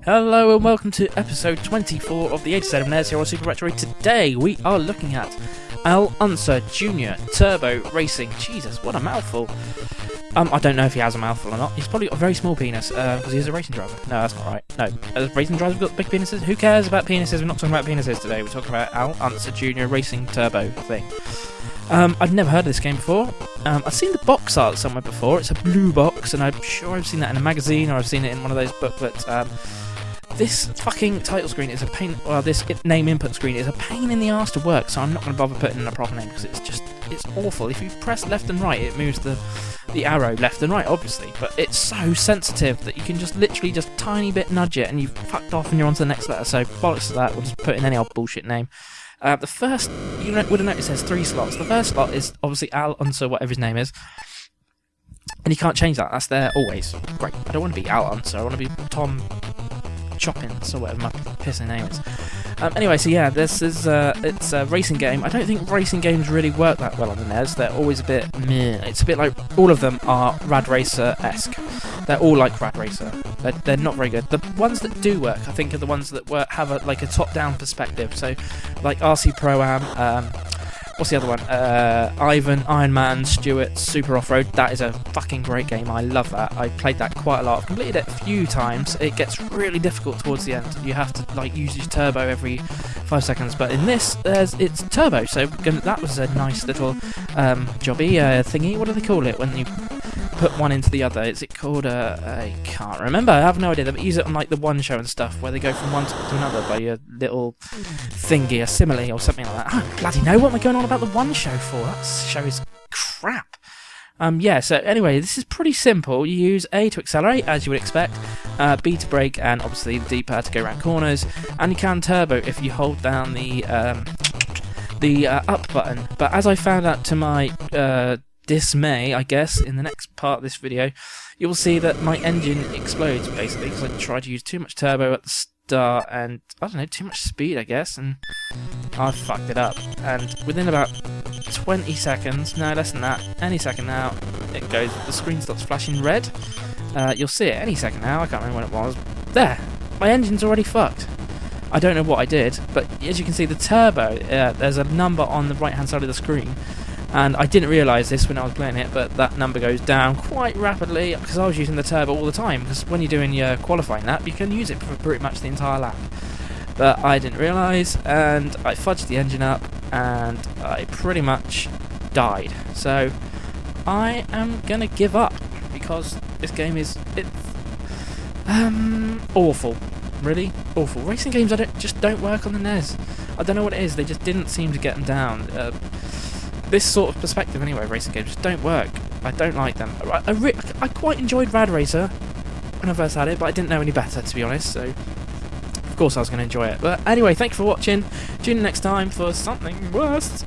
Hello and welcome to episode 24 of the 87 NES here on Super Retro. Today we are looking at Unser Jr. Turbo Racing. Jesus, what a mouthful. I don't know if he has a mouthful or not. He's probably got a very small penis, because he is a racing driver. No, that's not right. No, racing drivers got big penises? Who cares about penises? We're not talking about penises today. We're talking about Unser Jr. Racing Turbo thing. I've never heard of this game before. I've seen the box art somewhere before. It's a blue box, and I'm sure I've seen that in a magazine, or I've seen it in one of those booklets. This fucking title screen is a pain. Well, this name input screen is a pain in the arse to work, so I'm not going to bother putting in a proper name because it's awful. If you press left and right, it moves the arrow left and right, obviously, but it's so sensitive that you can just literally just tiny bit nudge it and you've fucked off and you're on to the next letter. So bollocks to that. We'll just put in any old bullshit name. The first, you would have noticed there's 3 slots. The first slot is obviously Unser, whatever his name is. And you can't change that. That's there always. Great. I don't want to be Unser. I want to be Tom Choppins or whatever my pissing name is. Anyway, so yeah, this is it's a racing game. I don't think racing games really work that well on the NES. They're always a bit meh. It's a bit like all of them are Rad Racer-esque. They're all like Rad Racer. They're not very good. The ones that do work, I think, are the ones that have a top-down perspective. So, like RC Pro-Am. What's the other one? Ivan, Iron Man, Stuart, Super Off-Road. That is a fucking great game. I love that. I played that quite a lot. I've completed it a few times. It gets really difficult towards the end. You have to use your turbo every 5 seconds. But in this, it's turbo. So that was a nice little jobby thingy. What do they call it when you put one into the other? Is it called I can't remember. I have no idea. They use it on like the One Show and stuff, where they go from one to another by a little thingy, a simile or something like that. I bloody know what am I going on about the One Show for? That show is crap. Yeah, so anyway, this is pretty simple. You use A to accelerate, as you would expect, B to brake, and obviously the D-pad to go around corners, and you can turbo if you hold down the up button. But as I found out to my dismay, I guess, in the next part of this video, you will see that my engine explodes, basically, because I tried to use too much turbo at the start, and, I don't know, too much speed, I guess, and I fucked it up. And within about 20 seconds, no, less than that, any second now, the screen starts flashing red. You'll see it any second now, I can't remember when it was. There! My engine's already fucked. I don't know what I did, but as you can see, the turbo, there's a number on the right-hand side of the screen. And I didn't realise this when I was playing it, but that number goes down quite rapidly because I was using the turbo all the time. Because when you're doing your qualifying lap, you can use it for pretty much the entire lap. But I didn't realise, and I fudged the engine up, and I pretty much died. So I am gonna give up because this game is awful. Really awful. Racing games just don't work on the NES. I don't know what it is. They just didn't seem to get them down. This sort of perspective, anyway, racing games just don't work. I don't like them. I quite enjoyed Rad Racer when I first had it, but I didn't know any better, to be honest, so of course I was going to enjoy it. But anyway, thank you for watching. Tune in next time for something worse.